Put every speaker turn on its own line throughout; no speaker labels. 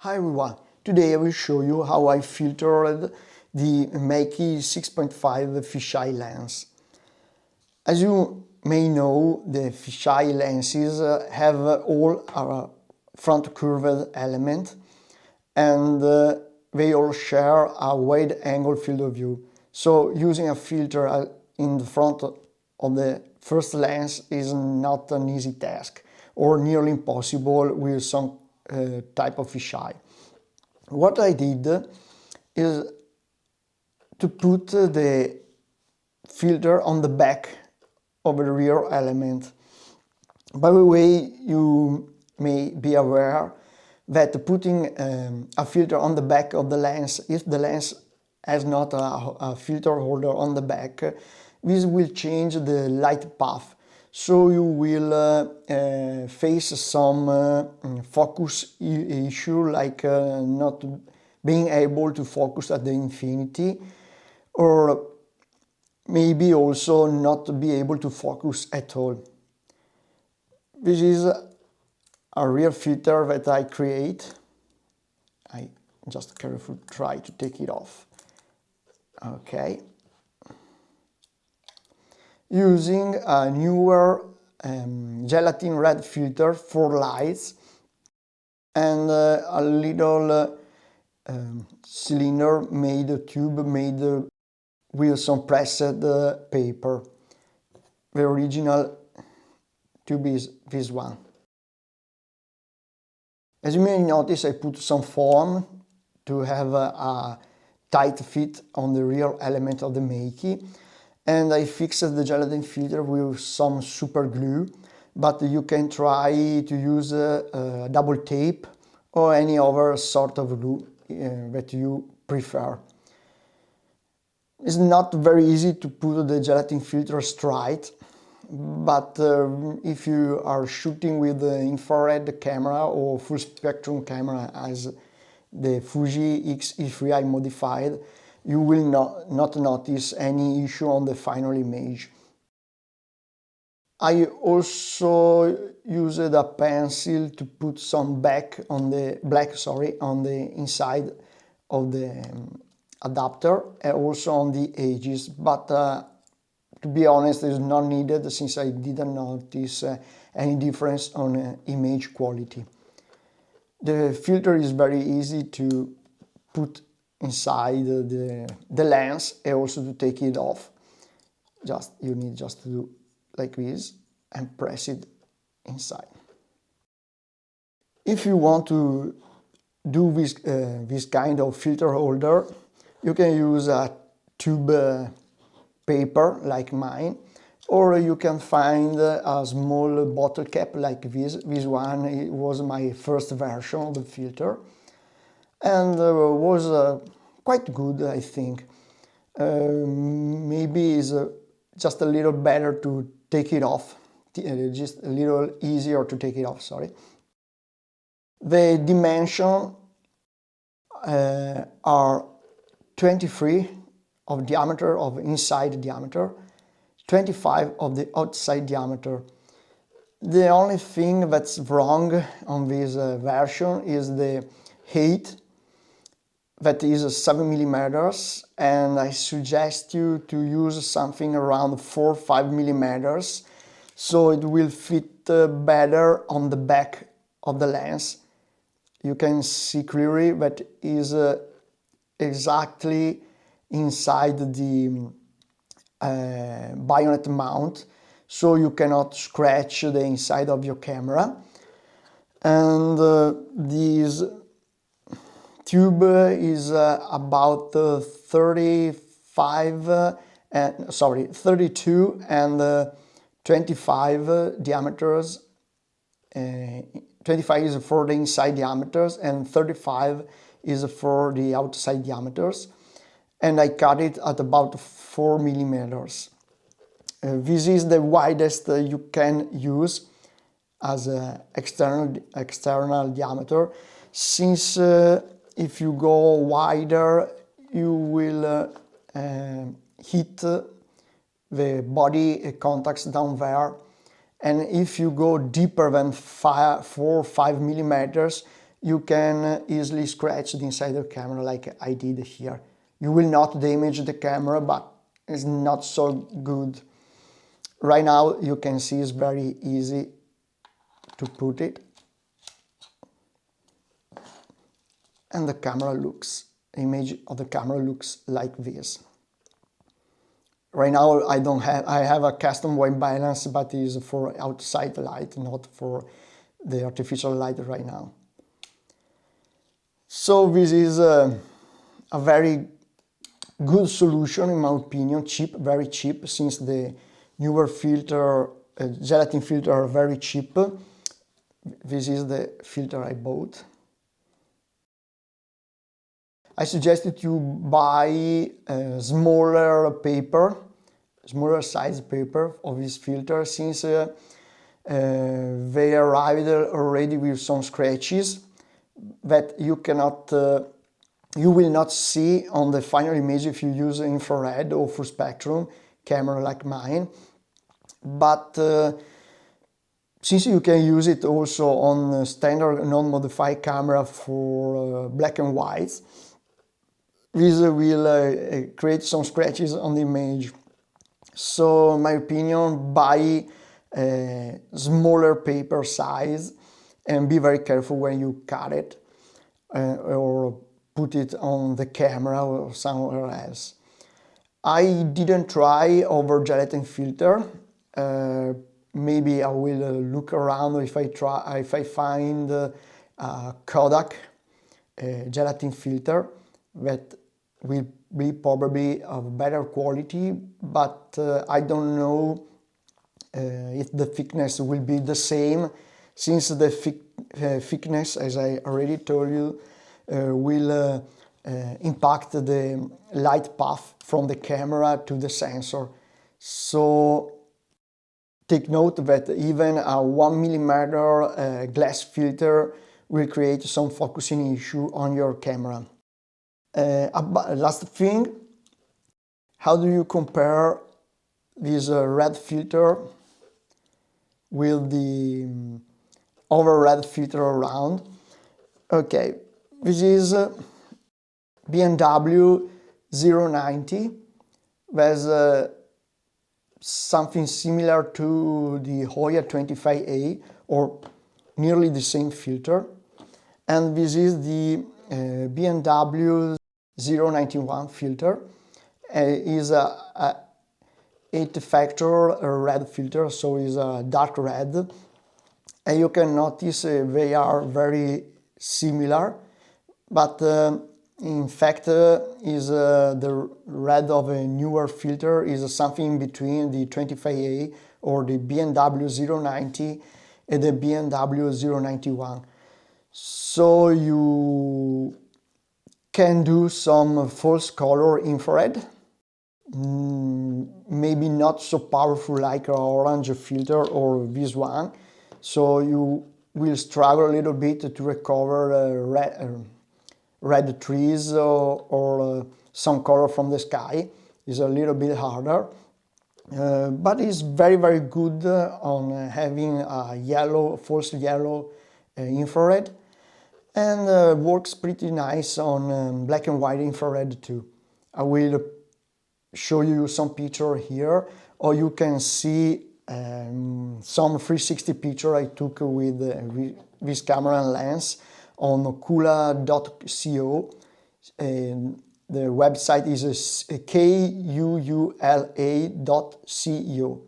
Hi everyone, today I will show you how I filtered the Meike 6.5 fisheye lens. As you may know, the fisheye lenses have all a front curved element and they all share a wide angle field of view. So using a filter in the front of the first lens is not an easy task or nearly impossible with some type of fisheye. What I did is to put the filter on the back of the rear element. By the way, you may be aware that putting a filter on the back of the lens, if the lens has not a filter holder on the back, this will change the light path. So you will face some focus issue, like not being able to focus at the infinity, or maybe also not be able to focus at all. This is a real filter that I create. I just carefully try to take it off. Okay. Using a newer gelatin red filter for lights and a little cylinder made, tube made with some pressed paper. The original tube is this one. As you may notice, I put some foam to have a tight fit on the rear element of the Meike, and I fixed the gelatin filter with some super glue, but you can try to use double tape or any other sort of glue that you prefer. It's not very easy to put the gelatin filter straight, but if you are shooting with the infrared camera or full spectrum camera as the Fuji X-E3i modified, you will not notice any issue on the final image. I also used a pencil to put some black on the inside of the adapter and also on the edges, but to be honest, it's not needed since I didn't notice any difference on image quality. The filter is very easy to put inside the lens and also to take it off. You need just to do like this and press it inside. If you want to do this kind of filter holder, you can use a tube paper like mine, or you can find a small bottle cap like this. This one, it was my first version of the filter and was quite good, I think. Maybe it's just a little better to take it off, just a little easier to take it off, sorry. The dimensions are 23 of diameter, of inside diameter, 25 of the outside diameter. The only thing that's wrong on this version is the height, that is 7 millimeters, and I suggest you to use something around 4 or 5 millimeters, so it will fit better on the back of the lens. You can see clearly that is exactly inside the bayonet mount, so you cannot scratch the inside of your camera. And this tube is about 32 and 25 diameters. 25 is for the inside diameters and 35 is for the outside diameters. And I cut it at about 4 millimeters. This is the widest you can use as an external diameter, since if you go wider, you will hit the body contacts down there. And if you go deeper than 4 or 5 millimeters, you can easily scratch the inside of the camera like I did here. You will not damage the camera, but it's not so good. Right now you can see it's very easy to put it. And the image of the camera looks like this. Right now I have a custom white balance, but it is for outside light, not for the artificial light right now. So this is a very good solution in my opinion, cheap, very cheap, since the newer filter, gelatin filter are very cheap. This is the filter I bought. I suggest that you buy smaller size paper of this filter, since they arrived already with some scratches that you will not see on the final image if you use infrared or full spectrum camera like mine. But since you can use it also on standard non-modified camera for black and white, this will create some scratches on the image. So in my opinion, buy a smaller paper size and be very careful when you cut it or put it on the camera or somewhere else. I didn't try over gelatin filter. Maybe I will look around if I find a Kodak gelatin filter that will be probably of better quality, but I don't know if the thickness will be the same, since the thickness, as I already told you, will impact the light path from the camera to the sensor. So take note that even a 1mm glass filter will create some focusing issue on your camera. Last thing, how do you compare this red filter with the other red filter around? Okay, this is B&W 090. There's something similar to the Hoya 25A, or nearly the same filter. And this is the B&W 091 filter. Is a 8-factor red filter, so is a dark red. And you can notice they are very similar, but in fact is the red of a newer filter is something between the 25A or the B&W 090 and the B&W 091. So you can do some false color infrared, maybe not so powerful like an orange filter or this one, so you will struggle a little bit to recover red trees or some color from the sky. It's a little bit harder, but it's very, very good on having a yellow, false yellow infrared, and works pretty nice on black and white infrared too. I will show you some picture here, or you can see some 360 picture I took with this camera and lens on Kuula.co. The website is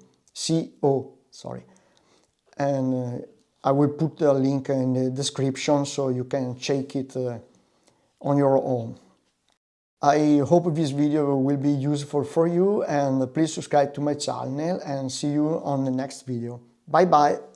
kuula.co, sorry. And I will put the link in the description so you can check it on your own. I hope this video will be useful for you, and please subscribe to my channel, and see you on the next video. Bye bye!